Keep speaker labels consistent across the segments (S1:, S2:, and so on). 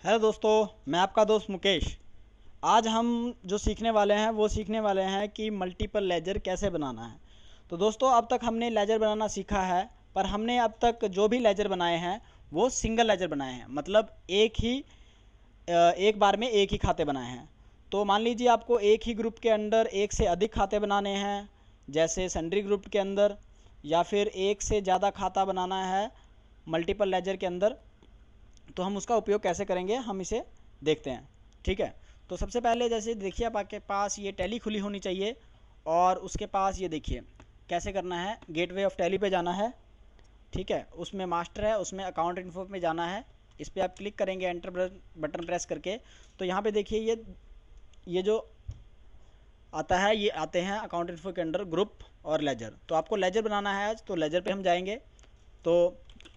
S1: Hello दोस्तों, मैं आपका दोस्त मुकेश। आज हम जो सीखने वाले हैं वो सीखने वाले हैं कि मल्टीपल लेजर कैसे बनाना है। तो दोस्तों, अब तक हमने लेजर बनाना सीखा है, पर हमने अब तक जो भी लेजर बनाए हैं वो सिंगल लेजर बनाए हैं, मतलब एक बार में एक ही खाते बनाए हैं। तो मान लीजिए आपको एक ही ग्रुप के अंदर एक से अधिक खाते बनाने हैं, जैसे सन्ड्री ग्रुप के अंदर, या फिर एक से ज़्यादा खाता बनाना है मल्टीपल लेजर के अंदर। तो हम उसका उपयोग कैसे करेंगे हम इसे देखते हैं। ठीक है, तो सबसे पहले जैसे देखिए आपके पास ये टैली खुली होनी चाहिए, और उसके पास ये देखिए कैसे करना है। गेटवे ऑफ टैली पे जाना है। ठीक है, उसमें मास्टर है, उसमें अकाउंट इन्फो में जाना है। इस पर आप क्लिक करेंगे एंटर बटन प्रेस करके। तो यहाँ पे देखिए ये जो आता है, ये आते हैं अकाउंट इन्फो के अंडर ग्रुप और लेजर। तो आपको लेजर बनाना है आज, तो लेजर पे हम जाएंगे। तो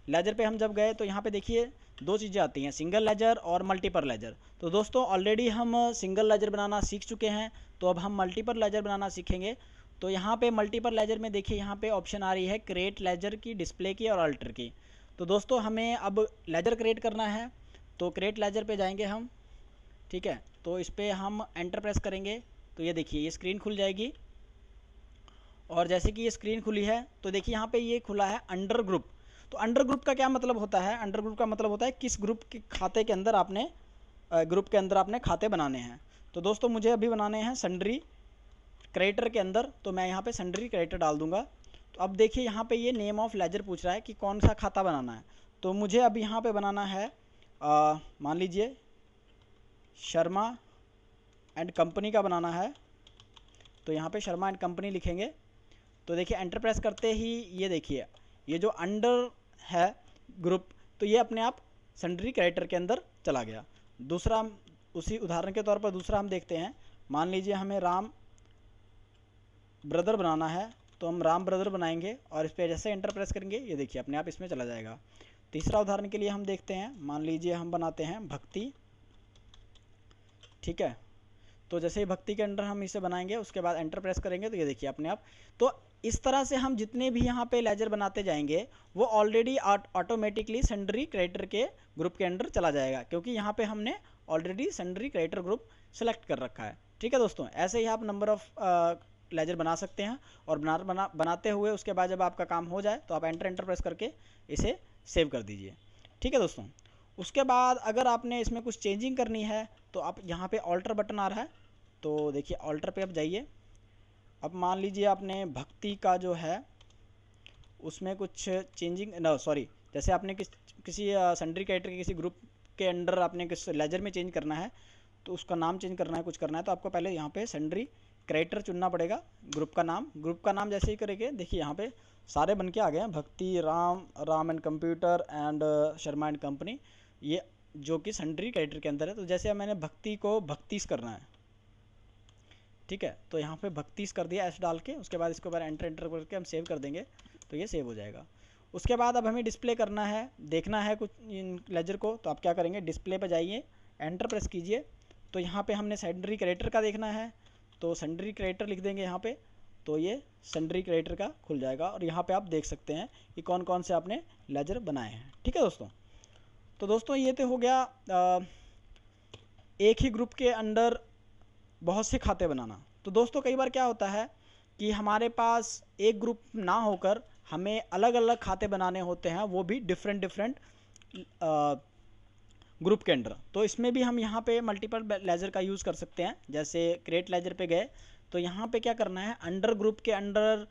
S1: लेजर पे हम जब गए तो यहाँ पे देखिए दो चीज़ें आती हैं, सिंगल लेजर और मल्टीपल लेजर। तो दोस्तों ऑलरेडी हम सिंगल लेजर बनाना सीख चुके हैं, तो अब हम मल्टीपल लेजर बनाना सीखेंगे। तो यहाँ पे मल्टीपल लेजर में देखिए यहाँ पे ऑप्शन आ रही है क्रिएट लेजर की, डिस्प्ले की और अल्टर की। तो दोस्तों हमें अब लेजर क्रिएट करना है, तो क्रिएट लेजर पे जाएंगे हम। ठीक है, तो इस पर हम एंटर प्रेस करेंगे तो ये देखिए ये स्क्रीन खुल जाएगी। और जैसे कि ये स्क्रीन खुली है तो देखिए यहाँ पे ये खुला है अंडर ग्रुप। तो अंडर ग्रुप का क्या मतलब होता है? अंडर ग्रुप का मतलब होता है किस ग्रुप के खाते के अंदर आपने ग्रुप के अंदर आपने खाते बनाने हैं। तो दोस्तों मुझे अभी बनाने हैं सन्ड्री क्रेडिटर के अंदर, तो मैं यहाँ पे सन्ड्री क्रेडिटर डाल दूंगा। तो अब देखिए यहाँ पे ये नेम ऑफ लेजर पूछ रहा है कि कौन सा खाता बनाना है। तो मुझे अब यहाँ पे बनाना है मान लीजिए शर्मा एंड कंपनी का बनाना है। तो यहाँ पे शर्मा एंड कंपनी लिखेंगे। तो देखिए एंटर प्रेस करते ही ये देखिए ये जो अंडर है ग्रुप, तो ये अपने आप सन्ड्री क्रेडिटर के अंदर चला गया। दूसरा उसी उदाहरण के तौर पर दूसरा हम देखते हैं। मान लीजिए हमें राम ब्रदर बनाना है, तो हम राम ब्रदर बनाएंगे और इस पर जैसे एंटर प्रेस करेंगे ये देखिए अपने आप इसमें चला जाएगा। तीसरा उदाहरण के लिए हम देखते हैं, मान लीजिए हम बनाते हैं भक्ति। ठीक है, तो जैसे ही भक्ति के अंदर हम इसे बनाएंगे उसके बाद एंटर प्रेस करेंगे तो ये देखिए अपने आप। तो इस तरह से हम जितने भी यहाँ पे लेजर बनाते जाएंगे वो ऑलरेडी ऑटोमेटिकली सन्ड्री क्रेडिटर के ग्रुप के अंदर चला जाएगा, क्योंकि यहाँ पे हमने already sundry creditor group select कर रखा है। ठीक है दोस्तों, ऐसे ही आप नंबर ऑफ लेजर बना सकते हैं। और बनाते हुए उसके बाद जब आपका काम हो जाए तो आप एंटर प्रेस करके इसे सेव कर दीजिए। ठीक है दोस्तों, उसके बाद अगर आपने इसमें कुछ चेंजिंग करनी है तो आप यहाँ पे ऑल्टर बटन आ रहा है, तो देखिए ऑल्टर पे आप जाइए। अब मान लीजिए आपने भक्ति का जो है उसमें कुछ चेंजिंग ना सॉरी जैसे आपने किसी सन्ड्री कैरेक्टर के किसी ग्रुप के अंडर आपने किस लेजर में चेंज करना है, तो उसका नाम चेंज करना है, कुछ करना है, तो आपको पहले यहाँ पे सन्ड्री कैरेक्टर चुनना पड़ेगा। ग्रुप का नाम जैसे ही करेंगे देखिए यहाँ पे सारे बन के आ गए हैं, भक्ति, Ram and computer and Sharma and company, ये जो कि सन्ड्री कैरेक्टर के अंदर है। तो जैसे मैंने भक्ति को भक्तिस करना है, ठीक है, तो यहाँ पे भक्तिस कर दिया एस डाल के। उसके बाद इसके ऊपर एंटर करके हम सेव कर देंगे तो ये सेव हो जाएगा। उसके बाद अब हमें डिस्प्ले करना है, देखना है कुछ इन लेजर को, तो आप क्या करेंगे डिस्प्ले पर जाइए, एंटर प्रेस कीजिए। तो यहाँ पे हमने सन्ड्री कैरेक्टर का देखना है, तो सन्ड्री कैरेक्टर लिख देंगे यहाँ पे, तो ये सन्ड्री कैरेक्टर का खुल जाएगा। और यहाँ पे आप देख सकते हैं कि कौन कौन से आपने लेजर बनाए हैं। ठीक है दोस्तों, तो दोस्तों ये तो हो गया एक ही ग्रुप के अंडर बहुत से खाते बनाना। तो दोस्तों कई बार क्या होता है कि हमारे पास एक ग्रुप ना होकर हमें अलग अलग खाते बनाने होते हैं, वो भी डिफरेंट ग्रुप के अंडर। तो इसमें भी हम यहाँ पे मल्टीपल लेजर का यूज़ कर सकते हैं। जैसे क्रिएट लेजर पे गए तो यहाँ पे क्या करना है, अंडर ग्रुप के अंडर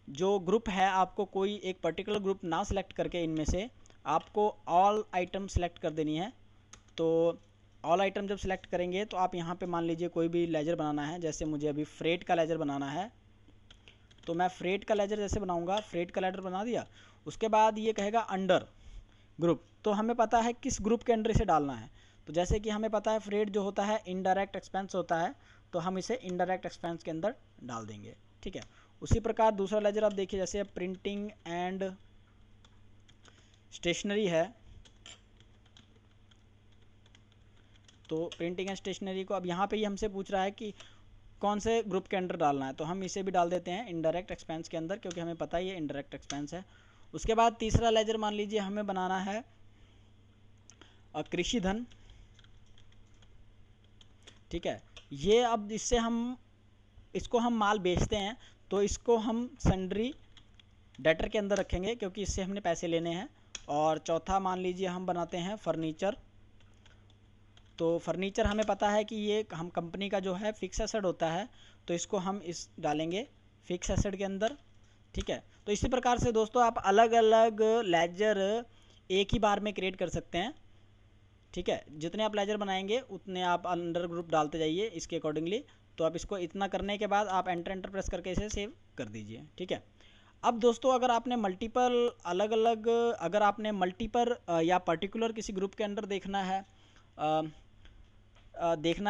S1: जो ग्रुप है आपको कोई एक पर्टिकुलर ग्रुप ना सिलेक्ट करके इनमें से आपको ऑल आइटम सेलेक्ट कर देनी है। तो ऑल आइटम जब सेलेक्ट करेंगे तो आप यहाँ पे मान लीजिए कोई भी लेजर बनाना है, जैसे मुझे अभी फ्रेट का लेजर बनाना है, तो मैं फ्रेट का लेजर जैसे बनाऊंगा, फ्रेट का लेजर बना दिया। उसके बाद ये कहेगा अंडर ग्रुप, तो हमें पता है किस ग्रुप के अंडर इसे डालना है। तो जैसे कि हमें पता है फ्रेट जो होता है इनडायरेक्ट एक्सपेंस होता है, तो हम इसे इनडायरेक्ट एक्सपेंस के अंदर डाल देंगे। ठीक है, उसी प्रकार दूसरा लेजर आप देखिए, जैसे प्रिंटिंग एंड स्टेशनरी है, तो प्रिंटिंग एंड स्टेशनरी को अब यहाँ पे ही हमसे पूछ रहा है कि कौन से ग्रुप के अंडर डालना है, तो हम इसे भी डाल देते हैं इनडायरेक्ट एक्सपेंस के अंदर, क्योंकि हमें पता ही है इनडायरेक्ट एक्सपेंस है। उसके बाद तीसरा लेजर मान लीजिए हमें बनाना है कृषि धन। ठीक है। ये अब इससे इसको हम माल बेचते हैं तो इसको हम सन्ड्री डेटर के अंदर रखेंगे क्योंकि इससे हमने पैसे लेने हैं। और चौथा मान लीजिए हम बनाते हैं फर्नीचर। तो फर्नीचर हमें पता है कि ये हम कंपनी का जो है फिक्स एसेट होता है, तो इसको हम इस डालेंगे फिक्स एसेट के अंदर। ठीक है। तो इसी प्रकार से दोस्तों आप अलग अलग लेजर एक ही बार में क्रिएट कर सकते हैं। ठीक है। जितने आप लेजर बनाएंगे उतने आप अंडर ग्रुप डालते जाइए इसके अकॉर्डिंगली। तो आप इसको इतना करने के बाद आप एंटर प्रेस करके इसे सेव कर दीजिए। ठीक है। अब दोस्तों अगर आपने मल्टीपल या पर्टिकुलर किसी ग्रुप के अंदर देखना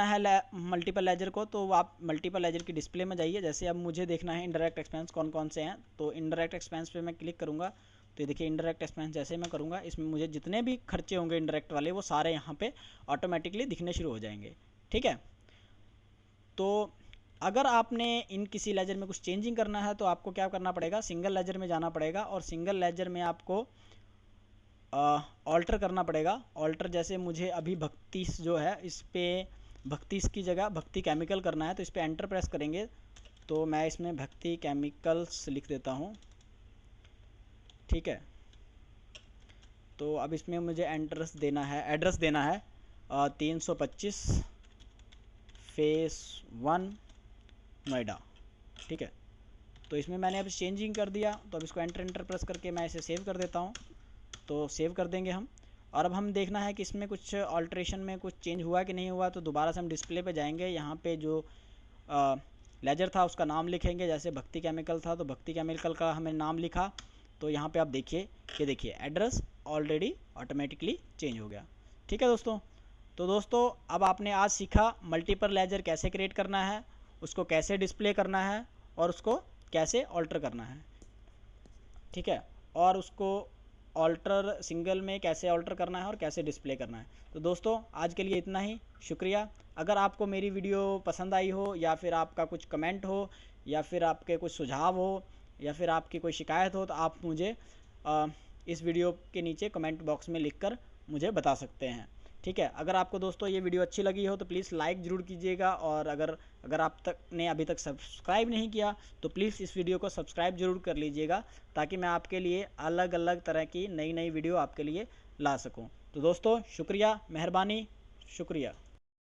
S1: है मल्टीपल लेजर को, तो आप मल्टीपल लेजर की डिस्प्ले में जाइए। जैसे अब मुझे देखना है इनडायरेक्ट एक्सपेंस कौन कौन से हैं, तो इनडायरेक्ट एक्सपेंस पे मैं क्लिक करूँगा। तो ये देखिए इनडायरेक्ट एक्सपेंस जैसे मैं करूँगा इसमें मुझे जितने भी खर्चे होंगे इनडायरेक्ट वाले वो सारे यहाँ पे ऑटोमेटिकली दिखने शुरू हो जाएंगे। ठीक है। तो अगर आपने इन किसी लेजर में कुछ चेंजिंग करना है तो आपको क्या करना पड़ेगा, सिंगल लेजर में जाना पड़ेगा और सिंगल लेजर में आपको ऑल्टर करना पड़ेगा। ऑल्टर जैसे मुझे अभी भक्तिस जो है इस पर भक्तिस की जगह भक्ति केमिकल करना है, तो इस पर एंटर प्रेस करेंगे तो मैं इसमें भक्ति केमिकल्स लिख देता हूँ। ठीक है। तो अब इसमें मुझे एड्रेस देना है 325 फेस 1 नोएडा। ठीक है। तो इसमें मैंने अब चेंजिंग कर दिया, तो अब इसको एंटर प्रेस करके मैं इसे सेव कर देता हूँ। तो सेव कर देंगे हम। और अब हम देखना है कि इसमें कुछ ऑल्ट्रेशन में कुछ चेंज हुआ कि नहीं हुआ, तो दोबारा से हम डिस्प्ले पे जाएंगे। यहाँ पे जो लेजर था उसका नाम लिखेंगे, जैसे भक्ति केमिकल था तो भक्ति केमिकल का हमें नाम लिखा। तो यहाँ पे आप देखिए कि देखिए एड्रेस ऑलरेडी ऑटोमेटिकली चेंज हो गया। ठीक है दोस्तों। तो दोस्तों अब आपने आज सीखा मल्टीपल लेजर कैसे क्रिएट करना है, उसको कैसे डिस्प्ले करना है और उसको कैसे ऑल्टर करना है। ठीक है। और उसको ऑल्टर सिंगल में कैसे ऑल्टर करना है और कैसे डिस्प्ले करना है। तो दोस्तों आज के लिए इतना ही, शुक्रिया। अगर आपको मेरी वीडियो पसंद आई हो या फिर आपका कुछ कमेंट हो या फिर आपके कुछ सुझाव हो या फिर आपकी कोई शिकायत हो तो आप मुझे इस वीडियो के नीचे कमेंट बॉक्स में लिखकर मुझे बता सकते हैं। ठीक है। अगर आपको दोस्तों ये वीडियो अच्छी लगी हो तो प्लीज़ लाइक ज़रूर कीजिएगा। और अगर आप तक ने अभी तक सब्सक्राइब नहीं किया तो प्लीज़ इस वीडियो को सब्सक्राइब ज़रूर कर लीजिएगा, ताकि मैं आपके लिए अलग अलग तरह की नई वीडियो आपके लिए ला सकूं। तो दोस्तों शुक्रिया, मेहरबानी, शुक्रिया।